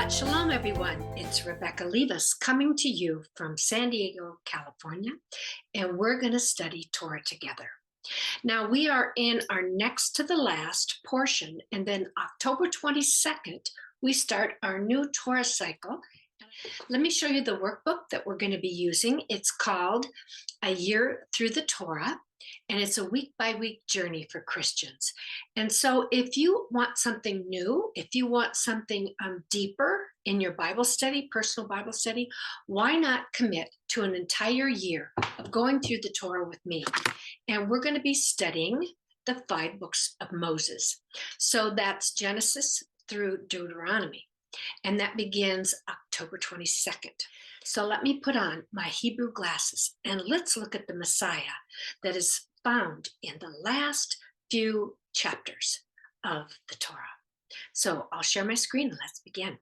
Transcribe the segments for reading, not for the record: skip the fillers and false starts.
Shabbat Shalom, everyone. It's Rebecca Levis coming to you from San Diego, California, and we're going to study Torah together. Now, we are in our next to the last portion, and then October 22nd, we start our new Torah cycle. Let me show you the workbook that we're going to be using. It's called A Year Through the Torah, and it's a week-by-week journey for Christians. And so if you want something new, if you want something deeper in your Bible study, personal Bible study, why not commit to an entire year of going through the Torah with me? And we're going to be studying the 5 books of Moses. So that's Genesis through Deuteronomy. And that begins October 22nd. So let me put on my Hebrew glasses and let's look at the Messiah that is found in the last few chapters of the Torah. So I'll share my screen and let's begin.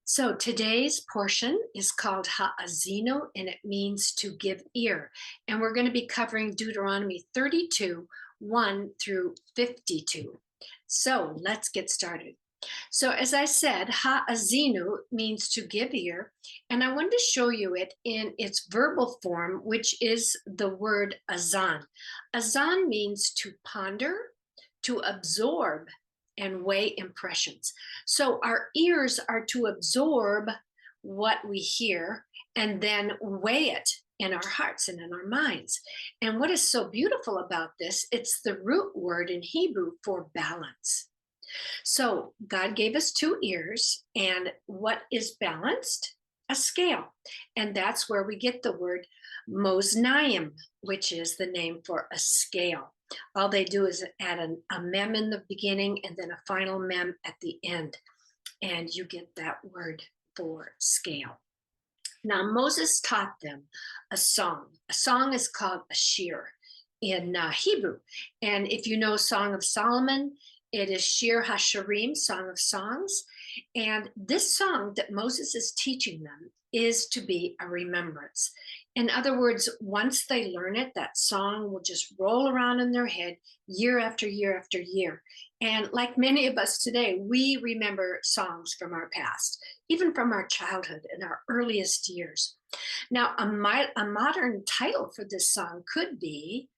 So today's portion is called HaAzinu, and it means to give ear. And we're going to be covering Deuteronomy 32, 1 through 52. So let's get started. So as I said, HaAzinu means to give ear, and I wanted to show you it in its verbal form, which is the word azan. Azan means to ponder, to absorb, and weigh impressions. So our ears are to absorb what we hear and then weigh it in our hearts and in our minds. And what is so beautiful about this, it's the root word in Hebrew for balance. So God gave us 2 ears, and what is balanced? A scale. And that's where we get the word moznaim, which is the name for a scale. All they do is add a mem in the beginning and then a final mem at the end. And you get that word for scale. Now, Moses taught them a song. A song is called a shir in Hebrew. And if you know Song of Solomon, it is Shir HaShirim, Song of Songs. And this song that Moses is teaching them is to be a remembrance. In other words, once they learn it, that song will just roll around in their head year after year after year. And like many of us today, we remember songs from our past, even from our childhood and our earliest years. Now, a modern title for this song could be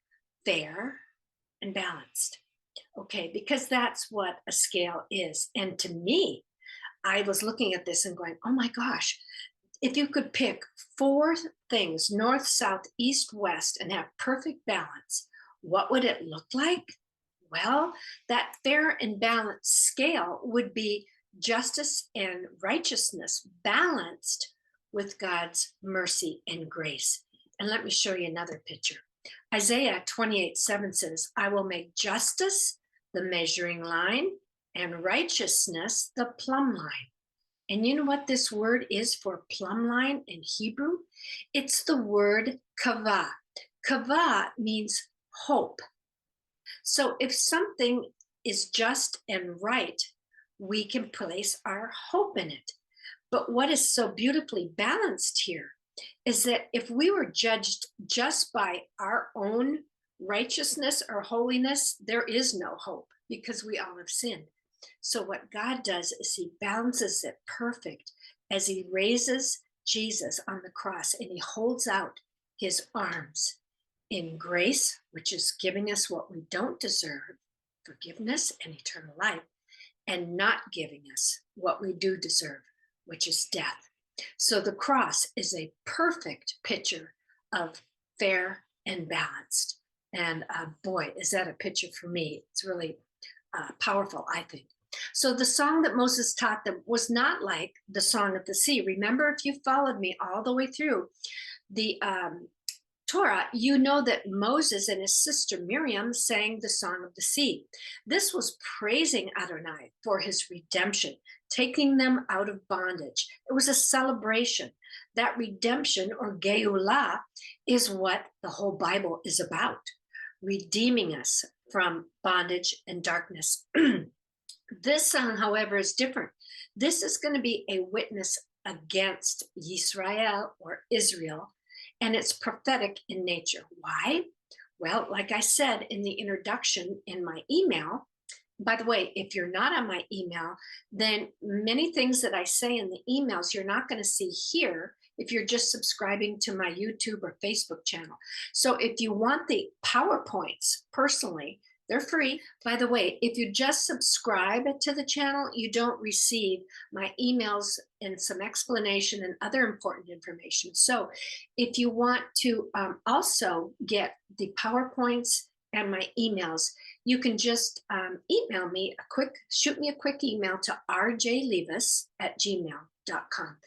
Fair and Balanced. Okay, because that's what a scale is. And to me, I was looking at this and going, oh my gosh, if you could pick 4 things, north, south, east, west, and have perfect balance, what would it look like? Well, that fair and balanced scale would be justice and righteousness balanced with God's mercy and grace. And let me show you another picture. Isaiah 28:7 says, I will make justice the measuring line and righteousness the plumb line. And you know what this word is for plumb line in Hebrew? It's the word kavah. Kavah means hope. So if something is just and right, we can place our hope in it. But what is so beautifully balanced here is that if we were judged just by our own righteousness or holiness, there is no hope because we all have sinned. So what God does is he balances it perfect as he raises Jesus on the cross and he holds out his arms in grace, which is giving us what we don't deserve, forgiveness and eternal life, and not giving us what we do deserve, which is death. So the cross is a perfect picture of fair and balanced. And boy, is that a picture for me. It's really powerful, I think. So the song that Moses taught them was not like the Song of the Sea. Remember, if you followed me all the way through the Torah, you know that Moses and his sister Miriam sang the Song of the Sea. This was praising Adonai for his redemption, taking them out of bondage. It was a celebration. That redemption, or Geulah, is what the whole Bible is about, redeeming us from bondage and darkness. This song, however, is different. This is going to be a witness against Yisrael or Israel, and it's prophetic in nature. Why? Well, like I said in the introduction in my email, by the way, if you're not on my email, then many things that I say in the emails, you're not going to see here if you're just subscribing to my YouTube or Facebook channel. So if you want the PowerPoints personally, they're free. By the way, if you just subscribe to the channel, you don't receive my emails and some explanation and other important information. So if you want to also get the PowerPoints and my emails, you can just email me shoot me a quick email to rjlevis@gmail.com.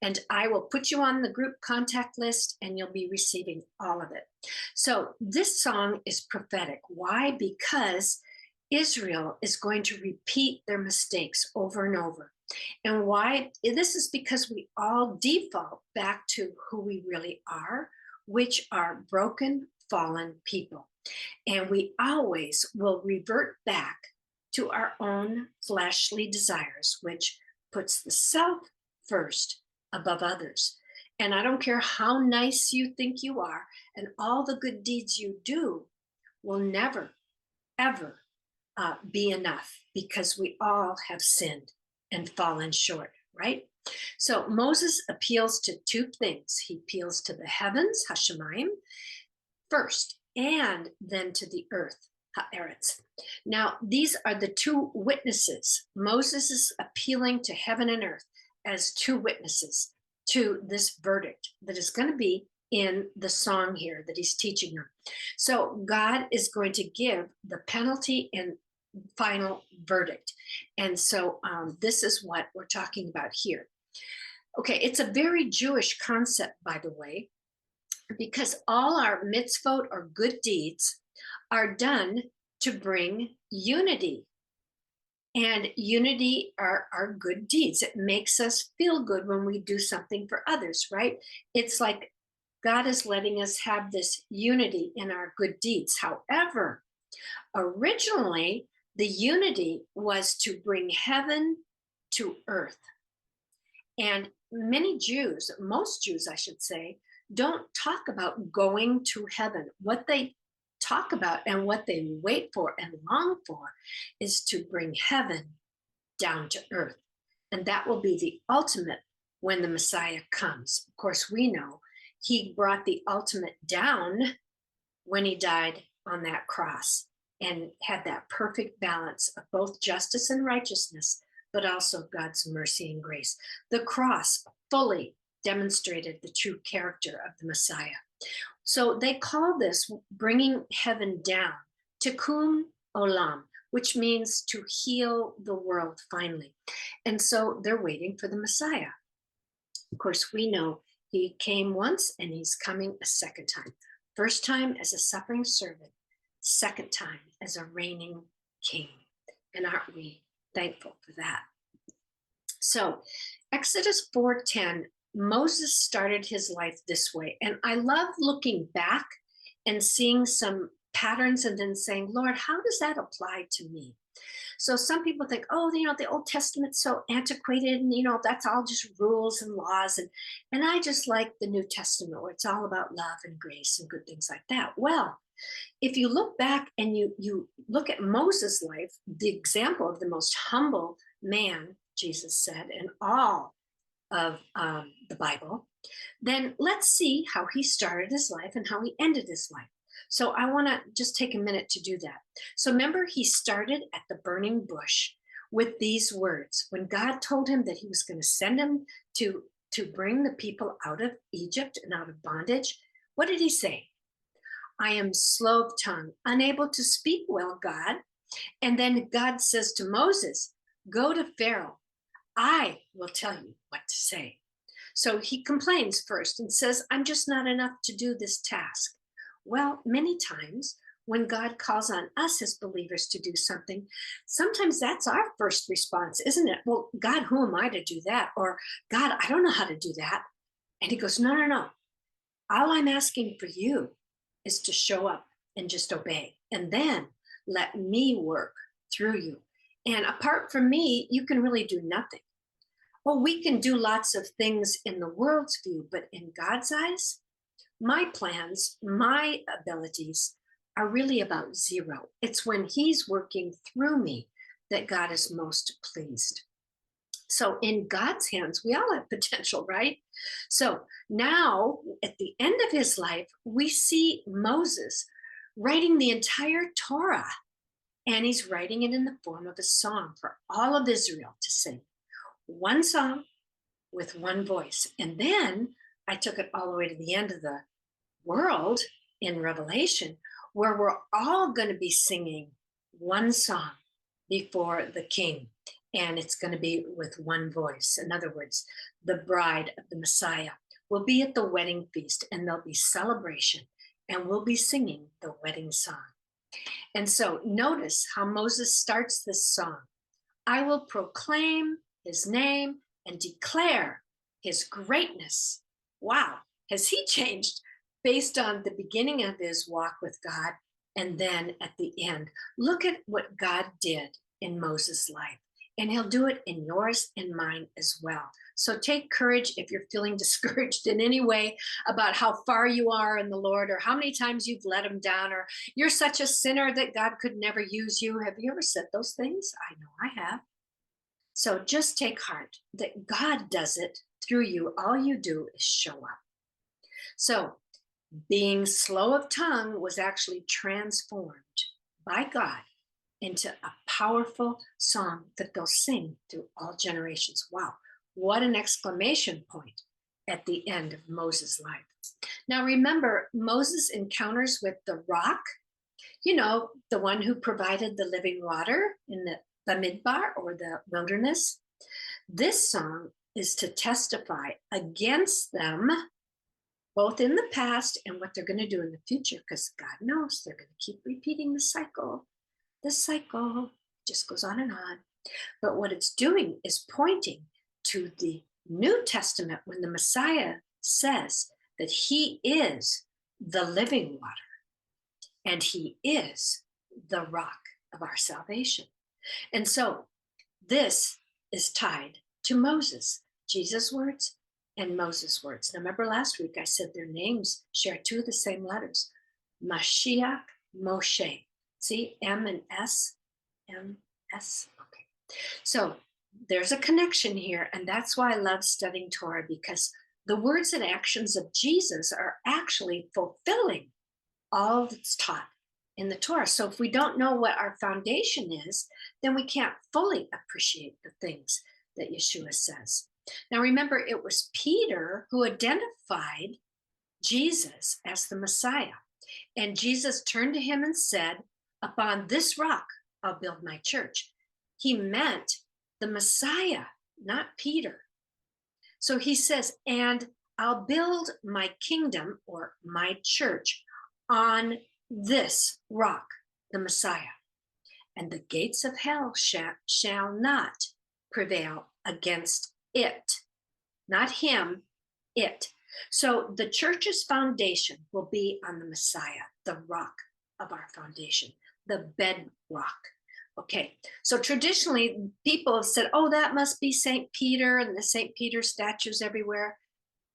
And I will put you on the group contact list and you'll be receiving all of it. So this song is prophetic. Why? Because Israel is going to repeat their mistakes over and over. And why? This is because we all default back to who we really are, which are broken, fallen people. And we always will revert back to our own fleshly desires, which puts the self first above others. And I don't care how nice you think you are, and all the good deeds you do will never, ever be enough, because we all have sinned and fallen short, right? So Moses appeals to two things. He appeals to the heavens, Hashemayim, first, and then to the earth, Haaretz. Now, these are the two witnesses. Moses is appealing to heaven and earth as two witnesses to this verdict that is going to be in the song here that he's teaching them. So God is going to give the penalty and final verdict. And so this is what we're talking about here. Okay, it's a very Jewish concept, by the way, because all our mitzvot or good deeds are done to bring unity. And unity are good deeds. It makes us feel good when we do something for others, right? It's like God is letting us have this unity in our good deeds. However, originally, the unity was to bring heaven to earth. And many Jews, most Jews, I should say, don't talk about going to heaven. What they talk about and what they wait for and long for is to bring heaven down to earth. And that will be the ultimate when the Messiah comes. Of course, we know he brought the ultimate down when he died on that cross and had that perfect balance of both justice and righteousness, but also God's mercy and grace. The cross fully demonstrated the true character of the Messiah. So they call this bringing heaven down, tikkun olam, which means to heal the world finally. And so they're waiting for the Messiah. Of course, we know he came once and he's coming a second time. First time as a suffering servant, second time as a reigning king. And aren't we thankful for that? So Exodus 4:10, Moses started his life this way. And I love looking back and seeing some patterns and then saying, Lord, how does that apply to me? So some people think, oh, the Old Testament's so antiquated and, that's all just rules and laws. And I just like the New Testament where it's all about love and grace and good things like that. Well, if you look back and you look at Moses' life, the example of the most humble man, Jesus said, in all of the Bible, then let's see how he started his life and how he ended his life. So I want to just take a minute to do that. So remember, he started at the burning bush with these words. When God told him that he was going to send him to bring the people out of Egypt and out of bondage, what did he say? I am slow of tongue, unable to speak well, God. And then God says to Moses, go to Pharaoh. I will tell you what to say. So he complains first and says, I'm just not enough to do this task. Well, many times when God calls on us as believers to do something, sometimes that's our first response, isn't it? Well, God, who am I to do that? Or God, I don't know how to do that. And he goes, no. All I'm asking for you is to show up and just obey. And then let me work through you. And apart from me, you can really do nothing. Well, we can do lots of things in the world's view, but in God's eyes, my plans, my abilities are really about zero. It's when he's working through me that God is most pleased. So in God's hands, we all have potential, right? So now at the end of his life, we see Moses writing the entire Torah, and he's writing it in the form of a song for all of Israel to sing. One song with one voice. And then I took it all the way to the end of the world in Revelation, where we're all going to be singing one song before the King. And it's going to be with one voice. In other words, the bride of the Messiah will be at the wedding feast, and there'll be celebration, and we'll be singing the wedding song. And so notice how Moses starts this song. I will proclaim his name and declare his greatness. Wow, has he changed based on the beginning of his walk with God and then at the end? Look at what God did in Moses' life, and he'll do it in yours and mine as well. So take courage if you're feeling discouraged in any way about how far you are in the Lord, or how many times you've let him down, or you're such a sinner that God could never use you. Have you ever said those things? I know I have. So just take heart that God does it through you. All you do is show up. So being slow of tongue was actually transformed by God into a powerful song that they'll sing through all generations. Wow, what an exclamation point at the end of Moses' life. Now remember, Moses encounters with the rock, you know, the one who provided the living water in the Bamidbar, or the wilderness. This song is to testify against them, both in the past and what they're going to do in the future, because God knows they're going to keep repeating the cycle. The cycle just goes on and on. But what it's doing is pointing to the New Testament, when the Messiah says that he is the living water and he is the rock of our salvation. And so this is tied to Moses, Jesus' words and Moses' words. Now remember last week I said their names share two of the same letters, Mashiach, Moshe. See, M and S, M, S, okay. So there's a connection here, and that's why I love studying Torah, because the words and actions of Jesus are actually fulfilling all that's taught in the Torah. So if we don't know what our foundation is, then we can't fully appreciate the things that Yeshua says. Now remember, it was Peter who identified Jesus as the Messiah. And Jesus turned to him and said, upon this rock, I'll build my church. He meant the Messiah, not Peter. So he says, and I'll build my kingdom, or my church, on this rock, the Messiah, and the gates of hell shall not prevail against it. Not him, it. So the church's foundation will be on the Messiah, the rock of our foundation, the bedrock. Okay, so traditionally people have said, oh, that must be St. Peter, and the St. Peter statues everywhere.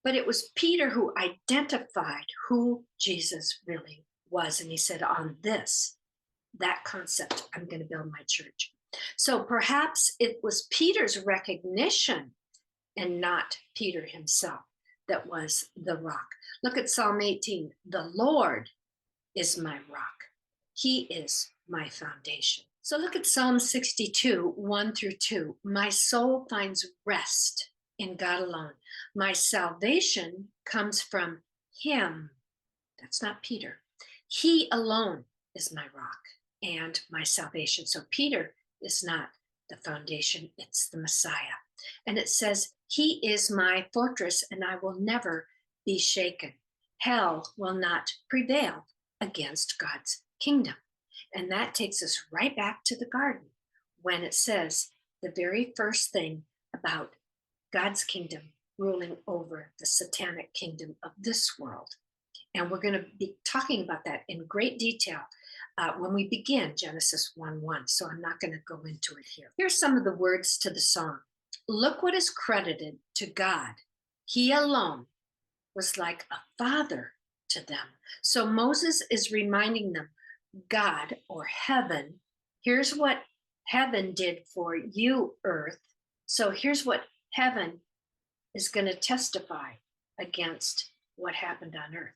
But it was Peter who identified who Jesus really was. And he said, on this, that concept, I'm going to build my church. So perhaps it was Peter's recognition and not Peter himself that was the rock. Look at Psalm 18. The Lord is my rock. He is my foundation. So look at Psalm 62, 1-2. My soul finds rest in God alone. My salvation comes from him. That's not Peter. He alone is my rock and my salvation. So Peter is not the foundation, it's the Messiah. And it says, he is my fortress and I will never be shaken. Hell will not prevail against God's kingdom. And that takes us right back to the garden, when it says the very first thing about God's kingdom ruling over the satanic kingdom of this world. And we're going to be talking about that in great detail when we begin Genesis 1:1. So I'm not going to go into it here. Here's some of the words to the song. Look what is credited to God. He alone was like a father to them. So Moses is reminding them, God, or heaven, here's what heaven did for you, earth. So here's what heaven is going to testify against what happened on earth.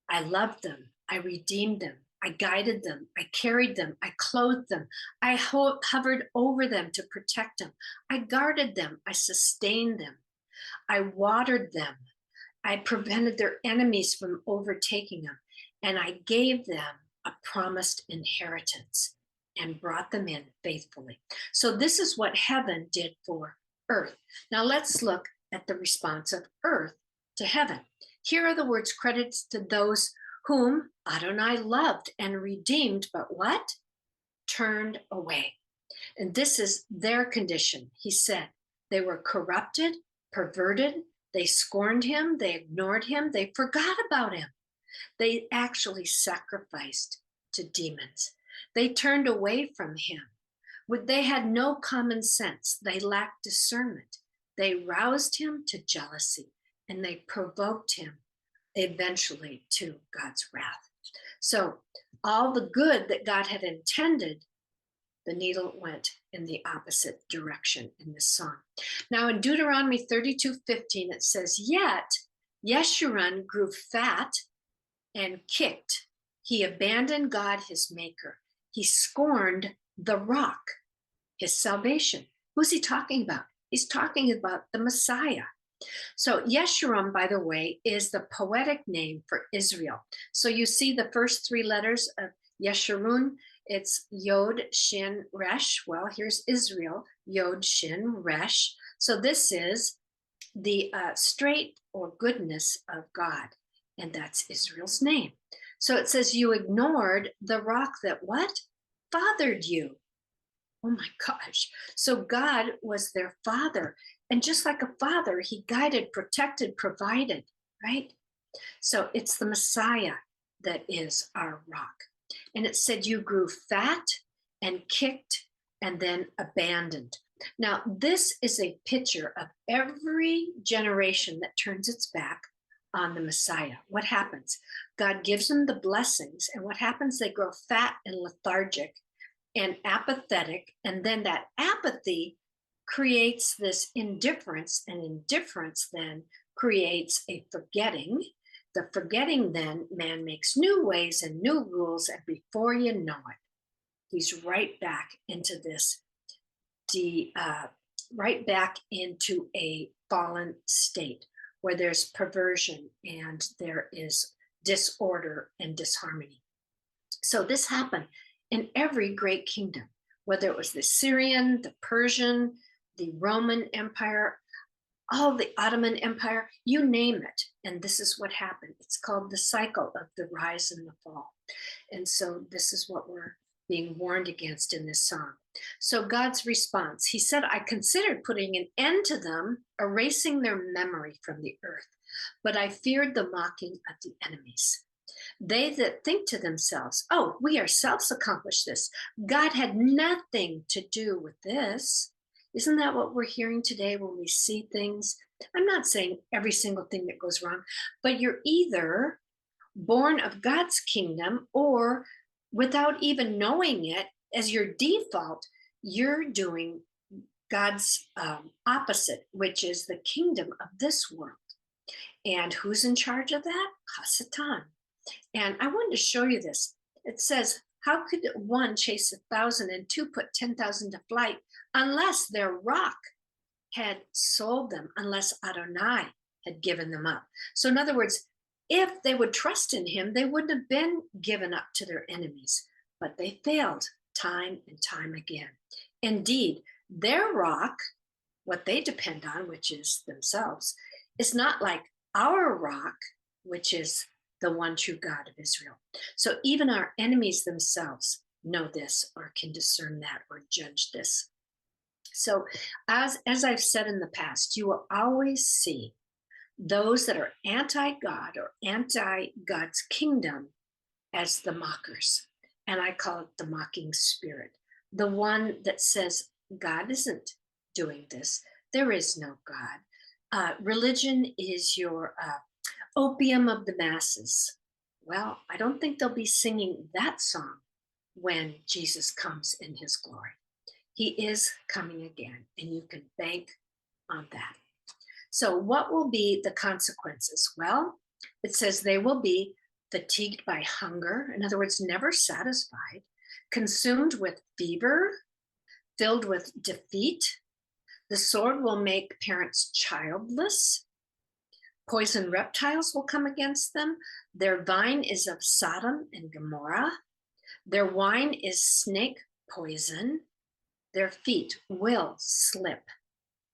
I loved them. I redeemed them. I guided them. I carried them. I clothed them. I hovered over them to protect them. I guarded them. I sustained them. I watered them. I prevented their enemies from overtaking them. And I gave them a promised inheritance and brought them in faithfully. So this is what heaven did for earth. Now let's look at the response of earth to heaven. Here are the words credited to those whom Adonai loved and redeemed, but what? Turned away. And this is their condition. He said they were corrupted, perverted, they scorned him, they ignored him, they forgot about him. They actually sacrificed to demons. They turned away from him. They had no common sense. They lacked discernment. They roused him to jealousy, and they provoked him eventually to God's wrath. So all the good that God had intended, the needle went in the opposite direction in this song. Now in Deuteronomy 32:15, it says, yet Yeshurun grew fat and kicked. He abandoned God, his maker. He scorned the rock, his salvation. Who's he talking about? He's talking about the Messiah. So Yeshurun, by the way, is the poetic name for Israel. So you see the first three letters of Yeshurun, it's Yod, Shin, Resh. Well, here's Israel, Yod, Shin, Resh. So this is the straight or goodness of God, and that's Israel's name. So it says you ignored the rock that what? Fathered you. Oh my gosh. So God was their father. And just like a father, he guided, protected, provided, right? So it's the Messiah that is our rock. And it said you grew fat and kicked and then abandoned. Now, this is a picture of every generation that turns its back on the Messiah. What happens? God gives them the blessings. And what happens? They grow fat and lethargic and apathetic. And then that apathy creates this indifference, and indifference then creates a forgetting. The forgetting then, man makes new ways and new rules, and before you know it, he's right back into this, right back into a fallen state where there's perversion and there is disorder and disharmony. So this happened in every great kingdom, whether it was the Syrian, the Persian, the Roman Empire, all the Ottoman Empire, you name it. And this is what happened. It's called the cycle of the rise and the fall. And so this is what we're being warned against in this song. So God's response, he said, I considered putting an end to them, erasing their memory from the earth, but I feared the mocking of the enemies. They that think to themselves, oh, we ourselves accomplished this. God had nothing to do with this. Isn't that what we're hearing today when we see things? I'm not saying every single thing that goes wrong, but you're either born of God's kingdom or without even knowing it, as your default, you're doing God's opposite, which is the kingdom of this world. And who's in charge of that? HaSatan. And I wanted to show you this. It says, how could one chase 1,000 and two put 10,000 to flight unless their rock had sold them, unless Adonai had given them up? So in other words, if they would trust in him, they wouldn't have been given up to their enemies, but they failed time and time again. Indeed, their rock, what they depend on, which is themselves, is not like our rock, which is the one true God of Israel. So even our enemies themselves know this or can discern that or judge this. So as I've said in the past, you will always see those that are anti-God or anti-God's kingdom as the mockers. And I call it the mocking spirit. The one that says, God isn't doing this. There is no God. Religion is your opium of the masses. Well, I don't think they'll be singing that song when Jesus comes in his glory. He is coming again, and you can bank on that. So what will be the consequences? Well, it says they will be fatigued by hunger, in other words, never satisfied, consumed with fever, filled with defeat. The sword will make parents childless. Poison reptiles will come against them. Their vine is of Sodom and Gomorrah. Their wine is snake poison. Their feet will slip,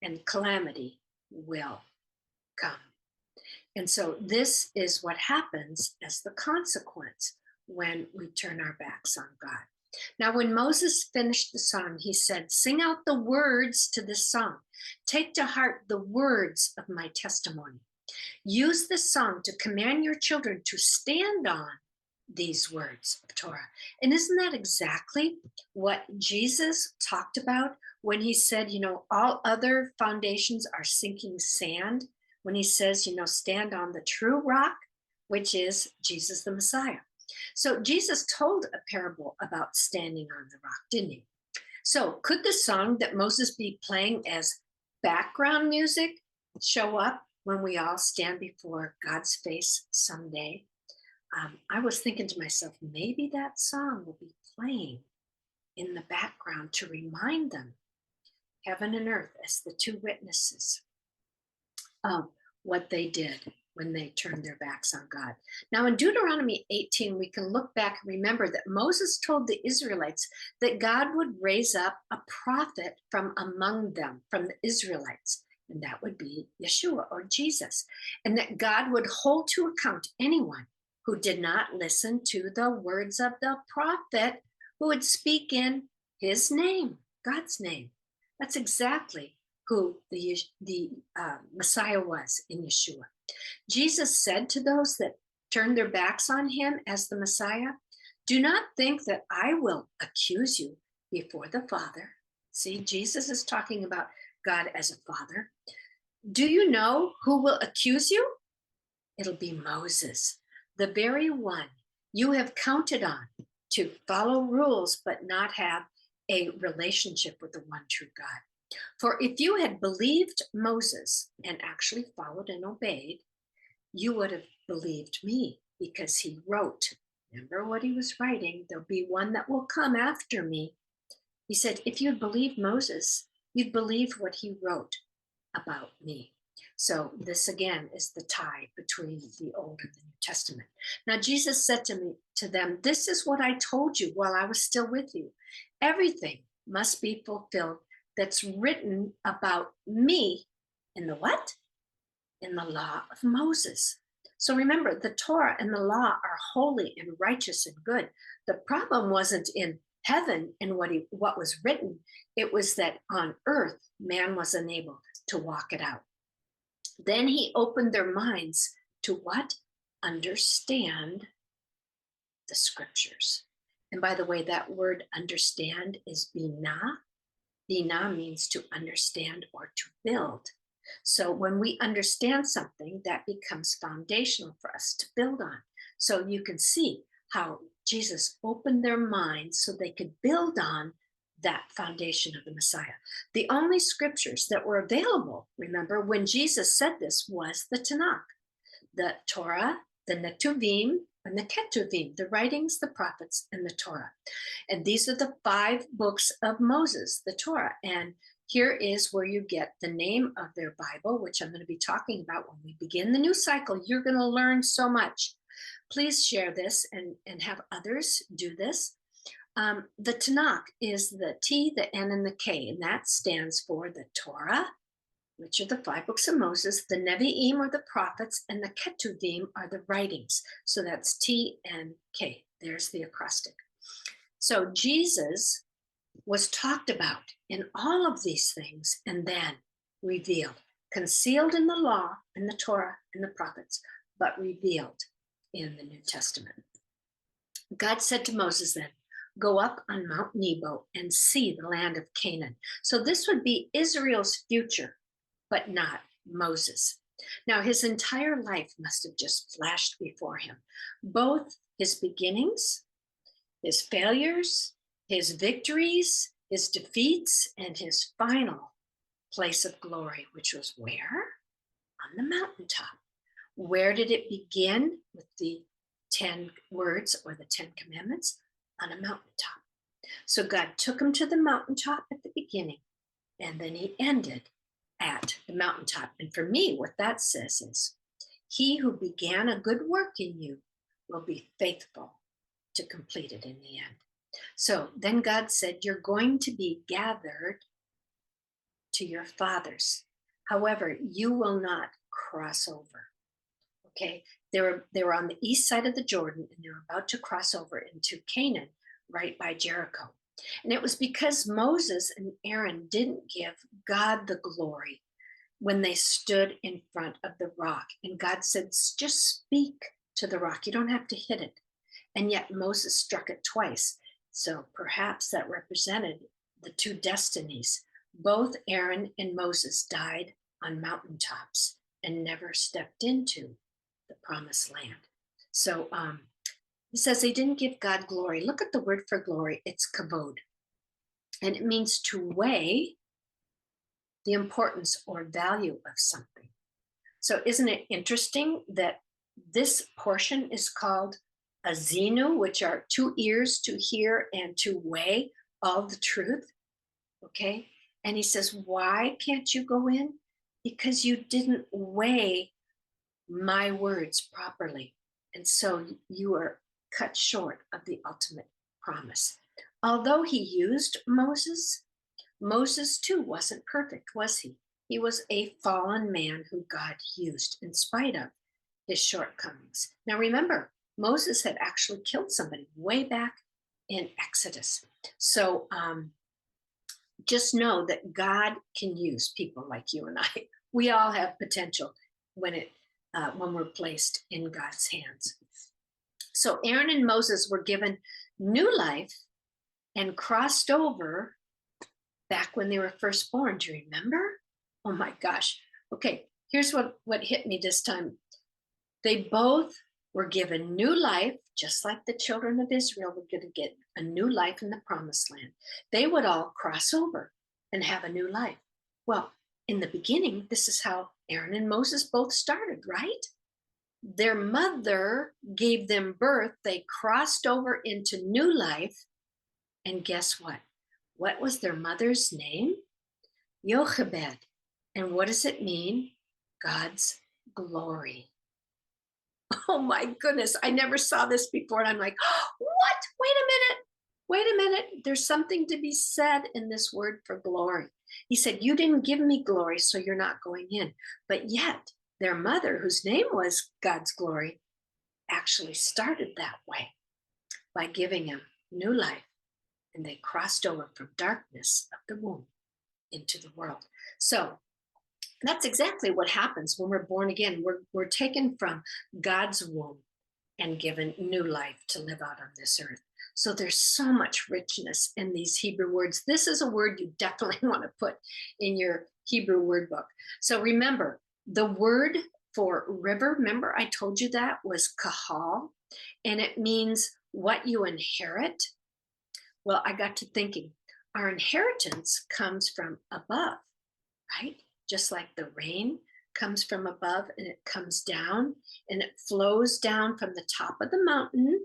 and calamity will come. And so this is what happens as the consequence when we turn our backs on God. Now, when Moses finished the song, he said, "Sing out the words to this song. Take to heart the words of my testimony. Use this song to command your children to stand on these words of Torah." And isn't that exactly what Jesus talked about when he said, all other foundations are sinking sand? When he says, stand on the true rock, which is Jesus the Messiah. So Jesus told a parable about standing on the rock, didn't he? So could the song that Moses be playing as background music show up when we all stand before God's face someday? I was thinking to myself, maybe that song will be playing in the background to remind them, heaven and earth as the two witnesses of what they did when they turned their backs on God. Now in Deuteronomy 18, we can look back and remember that Moses told the Israelites that God would raise up a prophet from among them, from the Israelites, and that would be Yeshua or Jesus, and that God would hold to account anyone who did not listen to the words of the prophet who would speak in his name, God's name. That's exactly who the Messiah was in Yeshua. Jesus said to those that turned their backs on him as the Messiah, "Do not think that I will accuse you before the Father." See, Jesus is talking about God as a father. "Do you know who will accuse you? It'll be Moses, the very one you have counted on to follow rules but not have a relationship with the one true God. For if you had believed Moses and actually followed and obeyed, you would have believed me because he wrote." Remember what he was writing? "There'll be one that will come after me." He said, if you'd believed Moses, you'd believe what he wrote about me. So this again is the tie between the Old and the New Testament. Now Jesus said to them, "This is what I told you while I was still with you. Everything must be fulfilled that's written about me in the what? In the law of Moses." So remember, the Torah and the law are holy and righteous and good. The problem wasn't in heaven and what was written. It was that on earth, man was unable to walk it out. Then he opened their minds to what? Understand the scriptures. And by the way, that word understand is binah. Binah means to understand or to build. So when we understand something, that becomes foundational for us to build on. So you can see how Jesus opened their minds so they could build on that foundation of the Messiah. The only scriptures that were available, remember, when Jesus said this, was the Tanakh, the Torah, the Netuvim, and the Ketuvim, the writings, the prophets, and the Torah. And these are the 5 books of Moses, the Torah. And here is where you get the name of their Bible, which I'm going to be talking about when we begin the new cycle. You're going to learn so much. Please share this and have others do this. The Tanakh is the T, the N, and the K, and that stands for the Torah, which are the 5 books of Moses, the Nevi'im are the prophets, and the Ketuvim are the writings. So that's T and K. There's the acrostic. So Jesus was talked about in all of these things and then revealed, concealed in the law and the Torah and the prophets, but revealed in the New Testament. God said to Moses then, "Go up on Mount Nebo and see the land of Canaan." So this would be Israel's future, but not Moses. Now his entire life must have just flashed before him, both his beginnings, his failures, his victories, his defeats, and his final place of glory, which was where? On the mountaintop. Where did it begin with the 10 words or the 10 commandments? On a mountaintop. So God took him to the mountaintop at the beginning, and then he ended at the mountaintop. And for me, what that says is, he who began a good work in you will be faithful to complete it in the end. So then God said, you're going to be gathered to your fathers. However, you will not cross over. Okay, they were on the east side of the Jordan, and they were about to cross over into Canaan, right by Jericho. And it was because Moses and Aaron didn't give God the glory when they stood in front of the rock. And God said, just speak to the rock. You don't have to hit it. And yet Moses struck it twice. So perhaps that represented the two destinies. Both Aaron and Moses died on mountaintops and never stepped into the promised land. So he says they didn't give God glory. Look at the word for glory. It's kavod. And it means to weigh the importance or value of something. So isn't it interesting that this portion is called HaAzinu, which are 2 ears to hear and to weigh all the truth? Okay. And he says, why can't you go in? Because you didn't weigh my words properly. And so you are cut short of the ultimate promise. Although he used Moses, Moses too wasn't perfect, was he? He was a fallen man who God used in spite of his shortcomings. Now remember, Moses had actually killed somebody way back in Exodus. So just know that God can use people like you and I. We all have potential when we're placed in God's hands. So Aaron and Moses were given new life and crossed over back when they were first born. Do you remember? Oh my gosh. Okay, here's what hit me this time. They both were given new life, just like the children of Israel were going to get a new life in the promised land. They would all cross over and have a new life. Well, in the beginning, this is how Aaron and Moses both started, right? Their mother gave them birth. They crossed over into new life. And guess what? What was their mother's name? Jochebed. And what does it mean? God's glory. Oh my goodness, I never saw this before. And I'm like, oh, what? Wait a minute. There's something to be said in this word for glory. He said, you didn't give me glory, so you're not going in. But yet their mother, whose name was God's glory, actually started that way by giving him new life. And they crossed over from darkness of the womb into the world. So that's exactly what happens when we're born again. We're taken from God's womb and given new life to live out on this earth. So there's so much richness in these Hebrew words. This is a word you definitely want to put in your Hebrew word book. So remember, the word for river, remember I told you that was kahal, and it means what you inherit. Well, I got to thinking, our inheritance comes from above, right? Just like the rain comes from above and it comes down and it flows down from the top of the mountain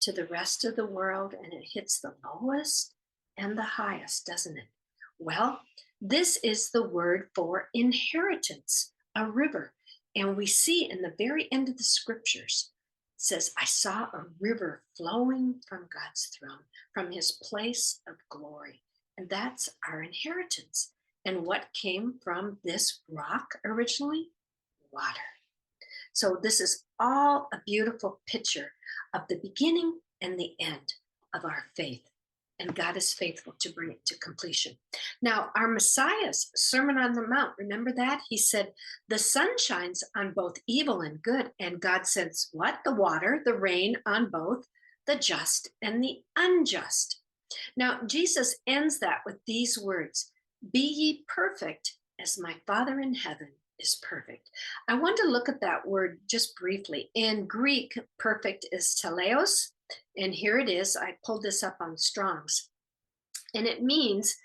to the rest of the world, and it hits the lowest and the highest, doesn't it? Well, this is the word for inheritance, a river. And we see in the very end of the scriptures, it says, I saw a river flowing from God's throne, from his place of glory. And that's our inheritance. And what came from this rock originally? Water. So this is all a beautiful picture of the beginning and the end of our faith. And God is faithful to bring it to completion. Now, our Messiah's Sermon on the Mount, remember that? He said, the sun shines on both evil and good. And God says, what? The water, the rain on both the just and the unjust. Now, Jesus ends that with these words, be ye perfect as my Father in heaven is perfect. I want to look at that word just briefly. In Greek, perfect is teleos. And here it is. I pulled this up on Strong's. And it means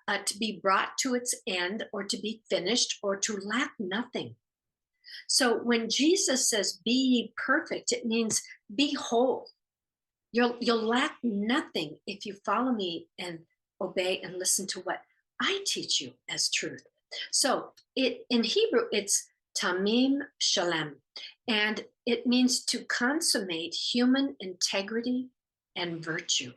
to be brought to its end, or to be finished, or to lack nothing. So when Jesus says, be ye perfect, it means be whole. You'll lack nothing if you follow me and obey and listen to what I teach you as truth. So in Hebrew, it's tamim shalem, and it means to consummate human integrity and virtue,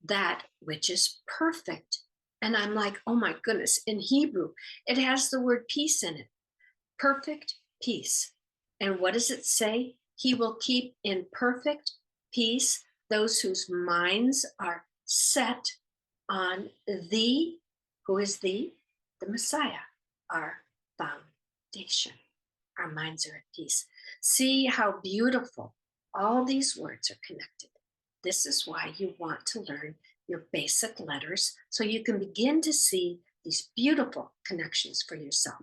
that which is perfect. And I'm like, oh my goodness, in Hebrew, it has the word peace in it. Perfect peace. And what does it say? He will keep in perfect peace those whose minds are set on thee. Who is thee? The Messiah, our foundation. Our minds are at peace. See how beautiful all these words are connected. This is why you want to learn your basic letters, so you can begin to see these beautiful connections for yourself.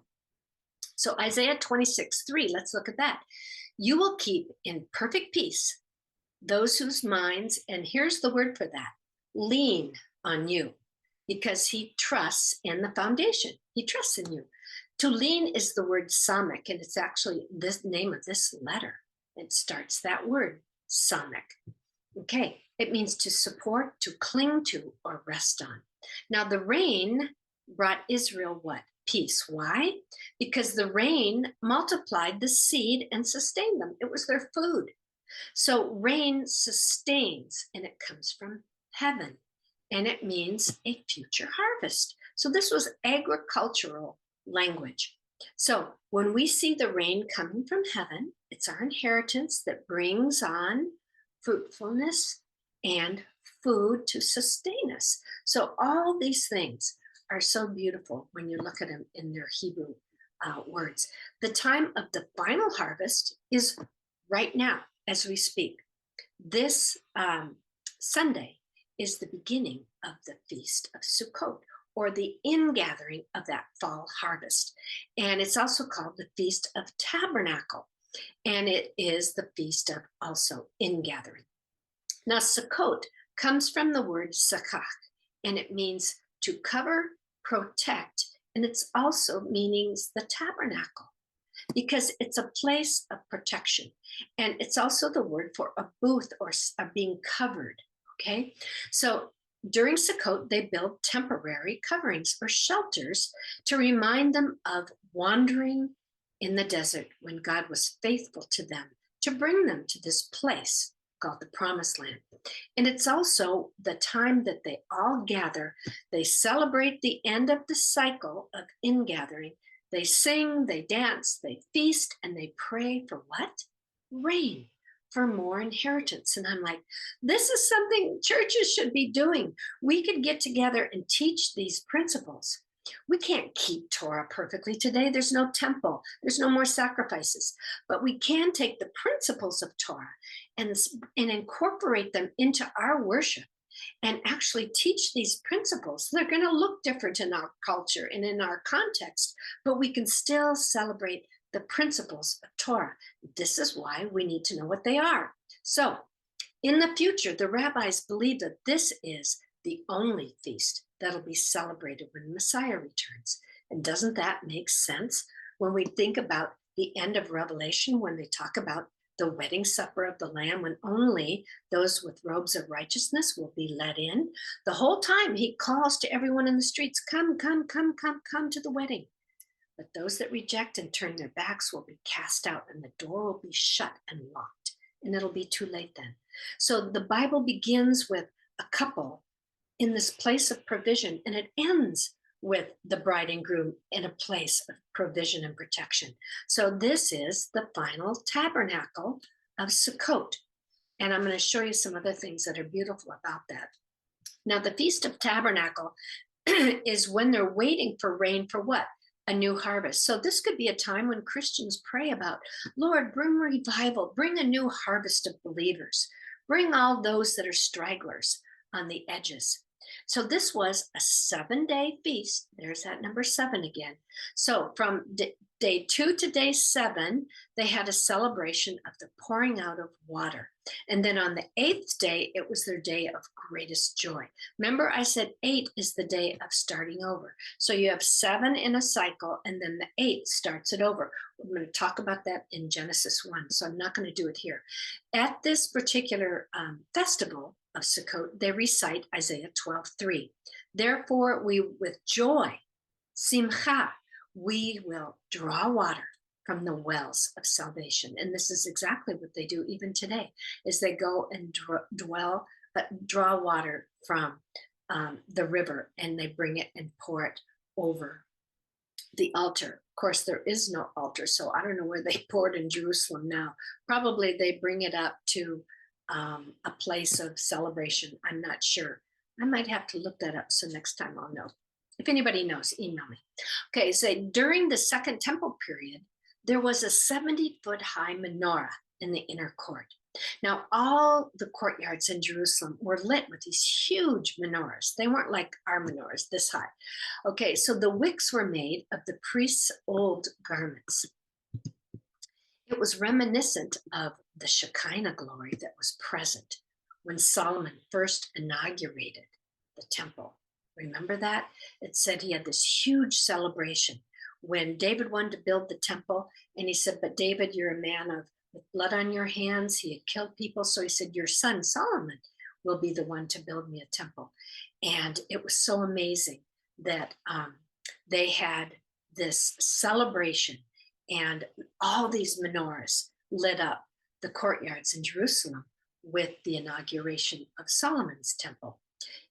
So Isaiah 26:3, let's look at that. You will keep in perfect peace those whose minds, and here's the word for that, lean on you, because he trusts in the foundation. He trusts in you. To lean is the word samek, and it's actually this name of this letter. It starts that word, samek. Okay, it means to support, to cling to, or rest on. Now the rain brought Israel what? Peace. Why? Because the rain multiplied the seed and sustained them. It was their food. So rain sustains, and it comes from heaven, and it means a future harvest. So this was agricultural language. So when we see the rain coming from heaven, it's our inheritance that brings on fruitfulness and food to sustain us. So all these things are so beautiful when you look at them in their Hebrew words. The time of the final harvest is right now as we speak. This Sunday is the beginning of the Feast of Sukkot, or the ingathering of that fall harvest. And it's also called the Feast of Tabernacle. And it is the feast of also ingathering. Now, Sukkot comes from the word sakach, and it means to cover, protect, and it's also means the tabernacle, because it's a place of protection. And it's also the word for a booth, or being covered, okay? So during Sukkot, they build temporary coverings or shelters to remind them of wandering in the desert when God was faithful to them to bring them to this place called the Promised Land. And it's also the time that they all gather. They celebrate the end of the cycle of ingathering. They sing, they dance, they feast, and they pray for what? Rain, for more inheritance. And I'm like, this is something churches should be doing. We could get together and teach these principles. We can't keep Torah perfectly today. There's no temple. There's no more sacrifices. But we can take the principles of Torah and incorporate them into our worship and actually teach these principles. They're going to look different in our culture and in our context, but we can still celebrate the principles of Torah. This is why we need to know what they are. So in the future, the rabbis believe that this is the only feast that'll be celebrated when Messiah returns. And doesn't that make sense when we think about the end of Revelation, when they talk about the wedding supper of the Lamb, when only those with robes of righteousness will be let in? The whole time he calls to everyone in the streets, come, come, come, come, come to the wedding. But those that reject and turn their backs will be cast out, and the door will be shut and locked, and it'll be too late then. So the Bible begins with a couple in this place of provision, and it ends with the bride and groom in a place of provision and protection. So this is the final tabernacle of Sukkot. And I'm going to show you some other things that are beautiful about that. Now, the Feast of Tabernacle is when they're waiting for rain for what? A new harvest. So this could be a time when Christians pray about, Lord, bring revival, bring a new harvest of believers, bring all those that are stragglers on the edges. So this was a 7-day feast. There's that number 7 again. So from day 2 to day 7, they had a celebration of the pouring out of water. And then on the 8th day, it was their day of greatest joy. Remember, I said 8 is the day of starting over. So you have 7 in a cycle, and then the 8 starts it over. We're going to talk about that in Genesis 1, so I'm not going to do it here. At this particular festival of Sukkot, they recite Isaiah 12:3. Therefore, we with joy, simcha, we will draw water from the wells of salvation. And this is exactly what they do even today, is they go and draw water from the river, and they bring it and pour it over the altar. Of course, there is no altar, so I don't know where they pour it in Jerusalem now. Probably they bring it up to a place of celebration. I'm not sure. I might have to look that up, so next time I'll know. If anybody knows, email me. Okay, so during the Second Temple period, there was a 70-foot high menorah in the inner court. Now, all the courtyards in Jerusalem were lit with these huge menorahs. They weren't like our menorahs this high. Okay, so the wicks were made of the priests' old garments. It was reminiscent of the Shekinah glory that was present when Solomon first inaugurated the temple. Remember that? It said he had this huge celebration when David wanted to build the temple, and he said, but David, you're a man of with blood on your hands. He had killed people. So he said, your son Solomon will be the one to build me a temple. And it was so amazing that they had this celebration, and all these menorahs lit up the courtyards in Jerusalem with the inauguration of Solomon's temple.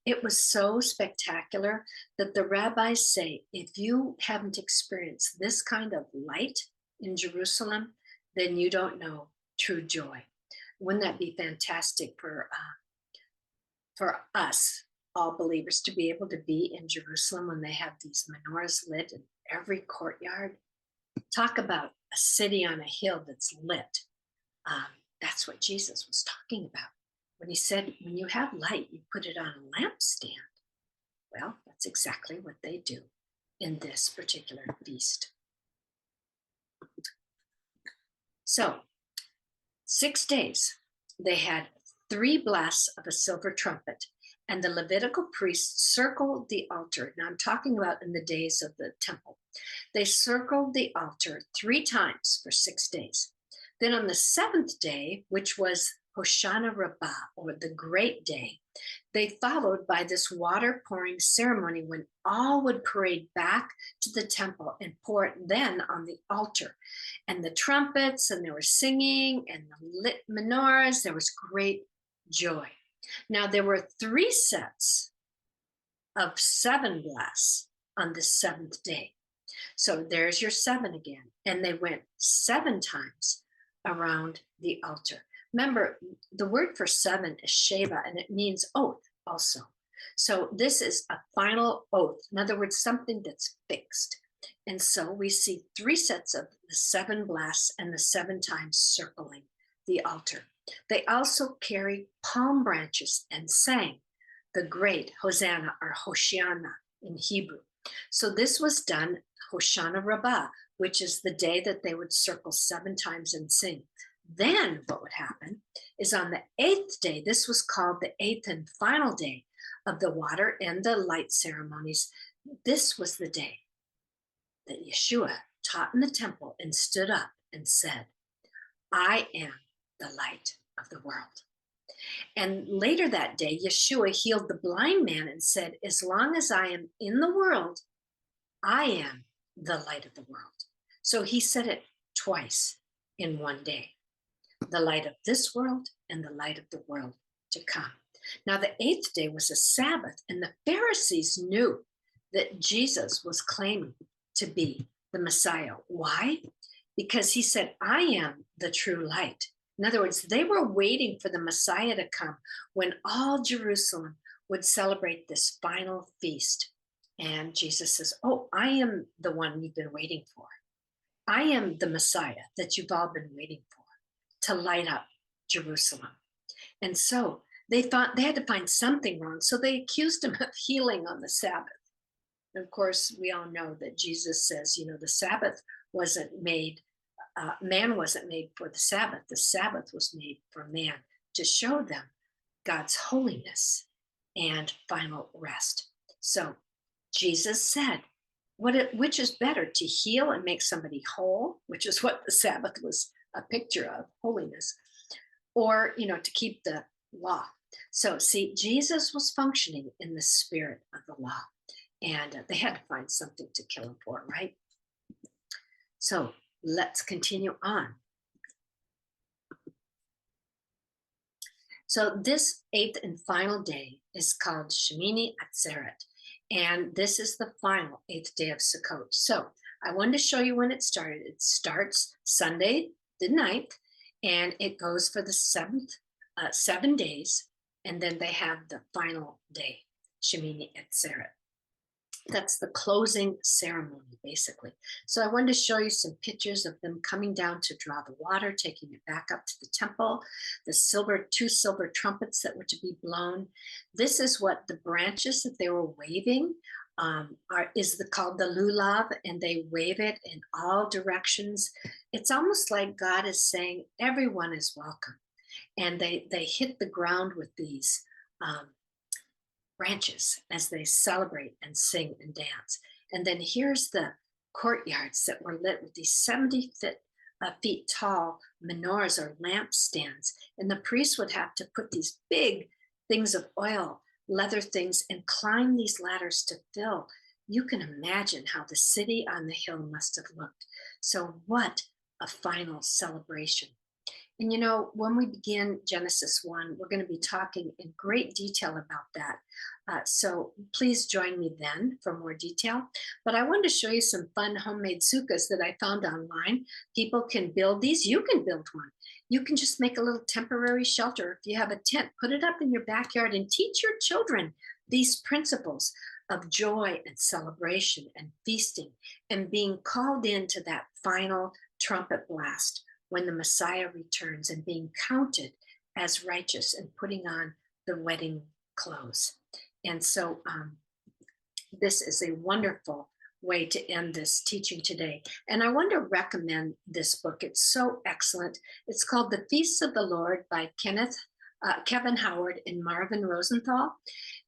It was so spectacular that the rabbis say, if you haven't experienced this kind of light in Jerusalem, then you don't know true joy. Wouldn't that be fantastic for us, all believers, to be able to be in Jerusalem when they have these menorahs lit in every courtyard? Talk about a city on a hill that's lit. That's what Jesus was talking about when he said, when you have light, you put it on a lampstand. Well, that's exactly what they do in this particular feast. So 6 days, they had 3 blasts of a silver trumpet, and the Levitical priests circled the altar. Now I'm talking about in the days of the temple. They circled the altar 3 times for 6 days. Then on the 7th day, which was Hoshana Rabbah, or the great day, they followed by this water pouring ceremony when all would parade back to the temple and pour it then on the altar. And the trumpets, and they were singing, and the lit menorahs, there was great joy. Now there were 3 sets of 7 blasts on the 7th day. So there's your 7 again. And they went 7 times around the altar. Remember, the word for 7 is Sheva, and it means oath also. So this is a final oath. In other words, something that's fixed. And so we see 3 sets of the 7 blasts and the 7 times circling the altar. They also carried palm branches and sang the great Hosanna, or Hoshiana in Hebrew. So this was done Hoshana Rabbah, which is the day that they would circle 7 times and sing. Then what would happen is on the 8th day, this was called the 8th and final day of the water and the light ceremonies. This was the day that Yeshua taught in the temple and stood up and said, I am the light of the world. And later that day, Yeshua healed the blind man and said, as long as I am in the world, I am the light of the world. So he said it twice in one day. The light of this world and the light of the world to come. Now the 8th day was a Sabbath, and the Pharisees knew that Jesus was claiming to be the Messiah. Why? Because he said, I am the true light. In other words, they were waiting for the Messiah to come when all Jerusalem would celebrate this final feast. And Jesus says, oh, I am the one you've been waiting for. I am the Messiah that you've all been waiting for, to light up Jerusalem. And so they thought they had to find something wrong. So they accused him of healing on the Sabbath. And of course, we all know that Jesus says, the Sabbath wasn't made, man wasn't made for the Sabbath. The Sabbath was made for man to show them God's holiness and final rest. So Jesus said, which is better, to heal and make somebody whole, which is what the Sabbath was a picture of, holiness, or, to keep the law. So see, Jesus was functioning in the spirit of the law, and they had to find something to kill him for, right? So let's continue on. So this 8th and final day is called Shamini at Sarat, and this is the final 8th day of Sukkot. So I wanted to show you when it started. It starts Sunday the 9th, and it goes for the 7 days, and then they have the final day, Shamini at Sarat. That's the closing ceremony, basically. So I wanted to show you some pictures of them coming down to draw the water, taking it back up to the temple, the 2 silver trumpets that were to be blown. This is what the branches that they were waving called the lulav, and they wave it in all directions. It's almost like God is saying everyone is welcome, and they hit the ground with these branches as they celebrate and sing and dance. And then here's the courtyards that were lit with these 70 feet tall menorahs or lampstands. And the priests would have to put these big things of oil, leather things, and climb these ladders to fill. You can imagine how the city on the hill must have looked. So what a final celebration. And when we begin Genesis 1, we're going to be talking in great detail about that. So please join me then for more detail. But I wanted to show you some fun homemade sukkahs that I found online. People can build these. You can build one. You can just make a little temporary shelter. If you have a tent, put it up in your backyard and teach your children these principles of joy and celebration and feasting and being called into that final trumpet blast when the Messiah returns and being counted as righteous and putting on the wedding clothes. And so this is a wonderful way to end this teaching today. And I want to recommend this book. It's so excellent. It's called The Feasts of the Lord by Kevin Howard and Marvin Rosenthal.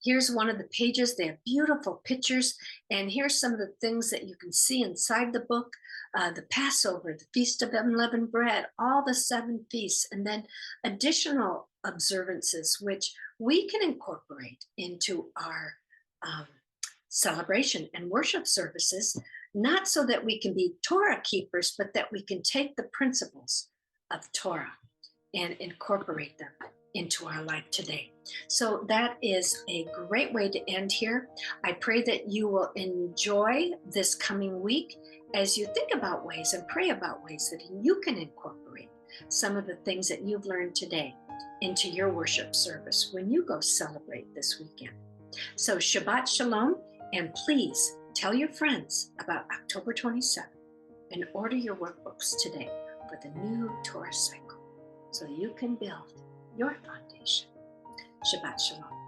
Here's one of the pages. They have beautiful pictures. And here's some of the things that you can see inside the book. The Passover, the Feast of Unleavened Bread, all the 7 feasts, and then additional observances, which we can incorporate into our celebration and worship services, not so that we can be Torah keepers, but that we can take the principles of Torah and incorporate them into our life today. So that is a great way to end here. I pray that you will enjoy this coming week as you think about ways and pray about ways that you can incorporate some of the things that you've learned today into your worship service when you go celebrate this weekend. So Shabbat Shalom, and please tell your friends about October 27th and order your workbooks today for the new Torah cycle so you can build your foundation. Shabbat Shalom.